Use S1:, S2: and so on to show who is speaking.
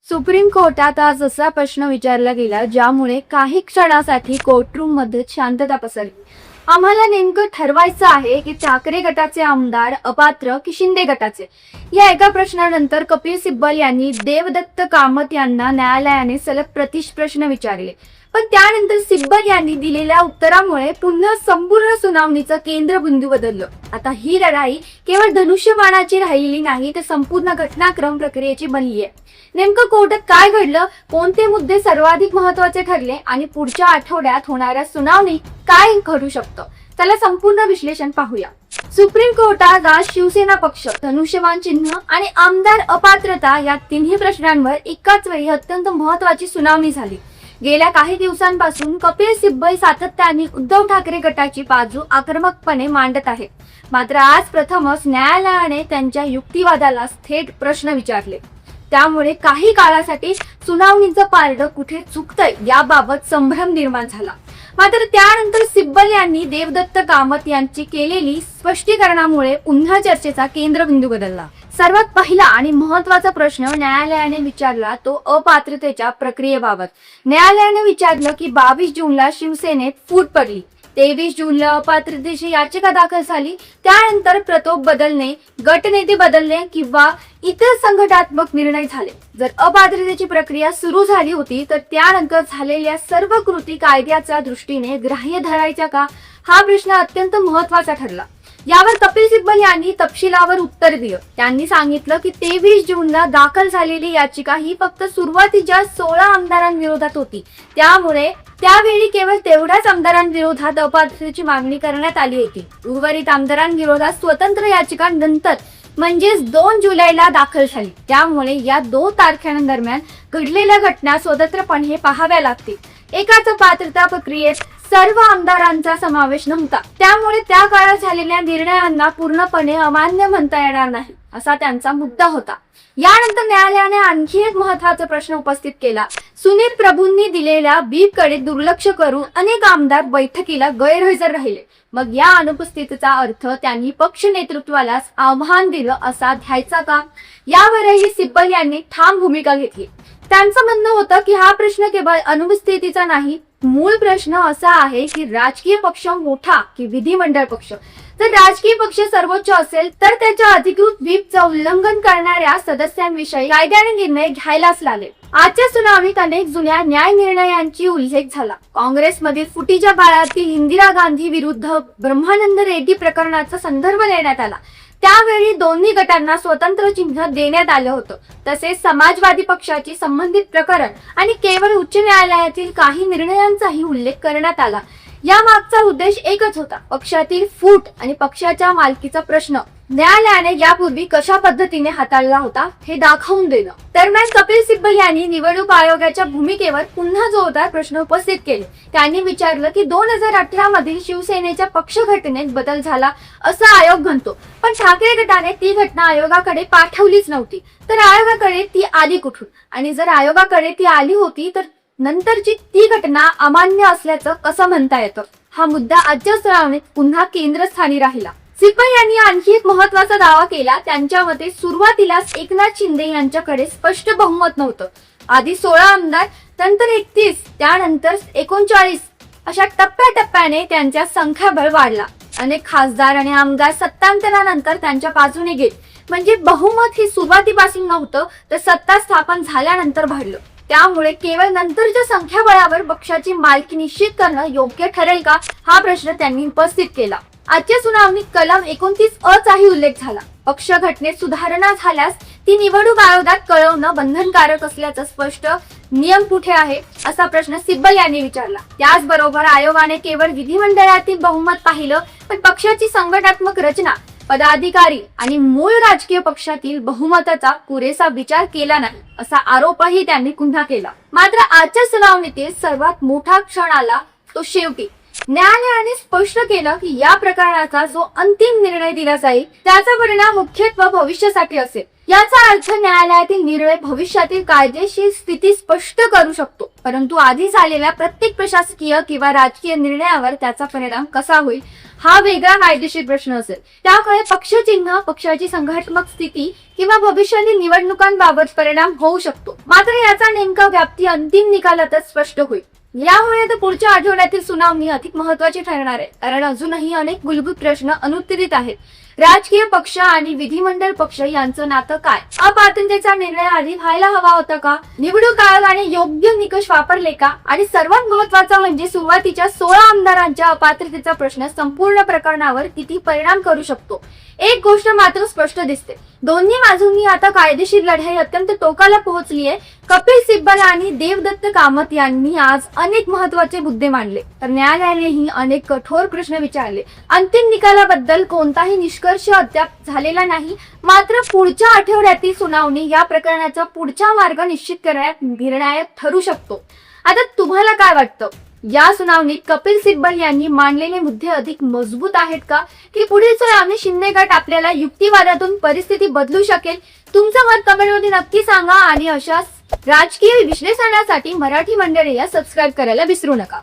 S1: Supreme कोर्टात आज असा प्रश्न विचारला गेला ज्यामुळे काही क्षणासाठी कोर्टरूम मध्ये शांतता पसरली। आम्हाला नेमकं ठरवायचं आहे की ठाकरे गटाचे आमदार अपात्र की शिंदे गटाचे। या एका प्रश्नानंतर कपिल सिब्बल यांनी देवदत्त कामत यांना न्यायालयाने सलग प्रश्न विचारले, पण त्यानंतर सिब्बल यांनी दिलेल्या उत्तरामुळे पुन्हा संपूर्ण सुनावणीचं केंद्रबिंदू बदललं। आता ही लढाई केवळ धनुष्यबाणाची राहिलेली नाही, तर संपूर्ण घटनाक्रम प्रक्रियेची बनली आहे। नेमकं कोर्टात काय घडलं, कोणते मुद्दे सर्वाधिक महत्त्वाचे ठरले आणि पुढच्या आठवड्यात होणाऱ्या सुनावणी काय घडू शकतं, त्याला संपूर्ण विश्लेषण पाहूया। सुप्रीम कोर्टात आज शिवसेना पक्ष, धनुष्यबाण चिन्ह आणि आमदार अपात्रता या तिन्ही प्रश्नांवर एकाच वेळी अत्यंत महत्त्वाची सुनावणी झाली। गेल्या काही दिवसांपासून कपिल सिब्बल सातत्याने उद्धव ठाकरे गटाची बाजू आक्रमकपणे मांडत आहेत, मात्र आज प्रथमच न्यायालयाने त्यांच्या युक्तिवादाला थेट प्रश्न विचारले। त्यामुळे काही काळासाठी सुनावणीचं पारडं कुठे चुकतंय याबाबत संभ्रम निर्माण झाला। मात्र त्यानंतर सिब्बल यांनी देवदत्त कामत यांची केलेली स्पष्टीकरणामुळे पुन्हा चर्चेचा केंद्रबिंदू बदलला। सर्वात पहिला आणि महत्त्वाचा प्रश्न न्यायालयाने विचारला तो अपात्रतेच्या प्रक्रियेबाबत। न्यायालयाने विचारलं की 22 जूनला शिवसेनेत फूट पडली, 23 जूनला अपात्रतेची याचिका दाखल झाली, त्यानंतर प्रतोप बदलणे, गटनेते बदलणे किंवा इतर संघटनात्मक निर्णय झाले। जर अपात्रतेची प्रक्रिया सुरू झाली होती तर त्यानंतर झालेल्या सर्व कृती कायद्याच्या दृष्टीने ग्राह्य धरायच्या का, हा प्रश्न अत्यंत महत्त्वाचा ठरला। यावर कपिल सिब्बल यांनी तपशिलावर उत्तर दिलं। त्यांनी सांगितलं की 23 जूनला दाखल झालेली याचिका ही फक्त सुरुवातीच्या 16 आमदारांविरोधात होती, त्यामुळे त्यावेळी केवळ तेवढ्याच आमदारांविरोधात अपात्रतेची मागणी करण्यात आली होती। उर्वरित आमदारांविरोधात स्वतंत्र याचिका नंतर म्हणजेच 2 जुलैला दाखल झाली। त्यामुळे या 2 तारखांदरम्यान घडलेल्या घटना स्वतंत्रपणे पाहाव्या लागतील। एकाच पात्रता प्रक्रियेत सर्व आमदारांचा समावेश नव्हता, त्यामुळे त्या काळात झालेल्या निर्णयांना पूर्णपणे अमान्य म्हणता येणार नाही, असा त्यांचा मुद्दा होता। यानंतर न्यायालयाने आणखी एक महत्त्वाचा प्रश्न उपस्थित केला। सुनील प्रभूंनी दिलेल्या बीपकडे दुर्लक्ष करून अनेक आमदार बैठकीला गैरहजर राहिले, मग या अनुपस्थितीचा अर्थ त्यांनी पक्ष नेतृत्वाला आव्हान दिलं असा घ्यायचा का, यावरही सिब्बल यांनी ठाम भूमिका घेतली। त्यांचं म्हणणं होतं की हा प्रश्न केवळ अनुपस्थितीचा नाही, मूळ प्रश्न असा आहे की राजकीय पक्ष मोठा की विधिमंडळ पक्ष। जर राजकीय पक्ष सर्वोच्च असेल तर त्याच्या अधिकृत व्हीपचं उल्लंघन करणाऱ्या सदस्यांविषयी कायद्याने निर्णय घ्यायलाच लागेल। आजच्या सुनावणीत अनेक जुन्या न्याय निर्णयांची उल्लेख झाला। काँग्रेसमधील फुटीच्या काळातील इंदिरा गांधी विरुद्ध ब्रह्मानंद रेड्डी प्रकरणाचा संदर्भ देण्यात आला, त्यावेळी दोन्ही गटांना स्वतंत्र चिन्ह देण्यात आलं होतं। तसेच समाजवादी पक्षाची संबंधित प्रकरण आणि केवळ उच्च न्यायालयातील काही निर्णयांचाही उल्लेख करण्यात आला। या मागचा उद्देश एकच होता, पक्षातील फूट आणि पक्षाच्या मालकीचा प्रश्न न्यायालयाने यापूर्वी कशा पद्धतीने हाताळला होता हे दाखवून देणं। दरम्यान कपिल सिब्बल यांनी निवडणूक आयोगाच्या भूमिकेवर पुन्हा जोरदार प्रश्न उपस्थित केले। त्यांनी विचारलं की 2018 मधील शिवसेनेच्या पक्ष घटनेत बदल झाला असं आयोग म्हणतो, पण ठाकरे गटाने ती घटना आयोगाकडे पाठवलीच नव्हती, तर आयोगाकडे ती आली कुठून, आणि जर आयोगाकडे ती आली होती तर नंतरची ती घटना अमान्य असल्याचं कसं म्हणता येतं। हा मुद्दा आजच्या सुनावणीत पुन्हा केंद्रस्थानी राहिला। सिब्बल यांनी आणखी एक महत्त्वाचा दावा केला। त्यांच्या मते सुरुवातीलाच एकनाथ शिंदे यांच्याकडे स्पष्ट बहुमत नव्हतं। आधी 16 आमदार, नंतर 31, त्यानंतर 39 अशा टप्प्याटप्प्याने त्यांचा संख्याबळ वाढला। अनेक खासदार आणि आमदार सत्तांतरानंतर त्यांच्या बाजूने गेले, म्हणजे बहुमत हे सुरुवातीपासून नव्हतं, तर सत्ता स्थापन झाल्यानंतर वाढलं। त्यामुळे केवळ नंतरच्या संख्याबळावर पक्षाची मालकी निश्चित करणं योग्य ठरेल का, हा प्रश्न त्यांनी उपस्थित केला। आजच्या सुनावणीत कलम 29 अ चाही उल्लेख झाला। पक्ष घटनेत सुधारणा झाल्यास ती निवडणूक आयोगात कळवणं बंधनकारक असल्याचा स्पष्ट नियम कुठे आहे, असा प्रश्न सिब्बल यांनी विचारला। त्याचबरोबर आयोगाने केवळ विधिमंडळातील बहुमत पाहिलं, पण पक्षाची संघटनात्मक रचना, पदाधिकारी आणि मूळ राजकीय पक्षातील बहुमताचा पुरेसा विचार केला नाही, असा आरोपही त्यांनी पुन्हा केला। मात्र आजच्या सुनावणीतील सर्वात मोठा क्षण आला तो शेवटी। न्यायालयाने स्पष्ट केलं की या प्रकरणाचा जो अंतिम निर्णय दिला जाईल त्याचा परिणाम मुख्यत्वे भविष्यासाठी असेल। याचा अर्थ न्यायालयातील निर्णय भविष्यातील कायदेशीर स्थिती स्पष्ट करू शकतो, परंतु आधी झालेल्या प्रत्येक प्रशासकीय किंवा राजकीय निर्णयावर त्याचा परिणाम कसा होईल हा वेगळा कायदेशीर प्रश्न असेल. त्यामुळे पक्षचिन्ह, पक्षाची संघटनात्मक स्थिती किंवा भविष्यातील निवडणुकांबाबत परिणाम होऊ शकतो. मात्र याचा नेमका व्याप्ती अंतिम निकालातच स्पष्ट होईल. यामुळे तर पुढच्या आठवड्यातील सुनावणी अधिक महत्त्वाची ठरणार आहे, कारण अजूनही अनेक मूलभूत प्रश्न अनुत्तरित आहेत. राजकीय पक्ष आणि विधिमंडळ पक्ष यांचं नातं काय? अपात्रतेचा निर्णय आधी व्हायला हवा होता का? निवडणूक आयोगाने योग्य निकष वापरले का? आणि सर्वात महत्त्वाचं म्हणजे सुरुवातीच्या 16 आमदारांच्या अपात्रतेचा प्रश्न संपूर्ण प्रकरणावर किती परिणाम करू शकतो. एक गोष्ट मात्र स्पष्ट दिसते, दोन्ही बाजूंनी आता कायदेशीर लढाई अत्यंत टोकाला पोहोचली आहे. कपिल सिब्बल आणि देवदत्त कामत यांनी आज अनेक महत्त्वाचे मुद्दे मांडले, तर न्यायालयानेही अनेक कठोर प्रश्न विचारले. अंतिम निकालाबद्दल कोणताही निष्कर्ष अद्याप झालेला नाही, मात्र पुढच्या आठवड्यातील सुनावणी या प्रकरणाचा पुढचा मार्ग निश्चित करण्यात निर्णायक ठरू शकतो. आता तुम्हाला काय वाटतं? या सुनावणीत कपिल सिब्बल यांनी मांडलेले मुद्दे अधिक मजबूत आहेत का, की पुढील सुनावणी शिंदे गट आपल्याला युक्तिवादातून परिस्थिती बदलू शकेल? तुमचं मत कमेंटमध्ये नक्की सांगा आणि अशाच राजकीय विश्लेषणासाठी मराठी मंडळीला सबस्क्राईब करायला विसरू नका.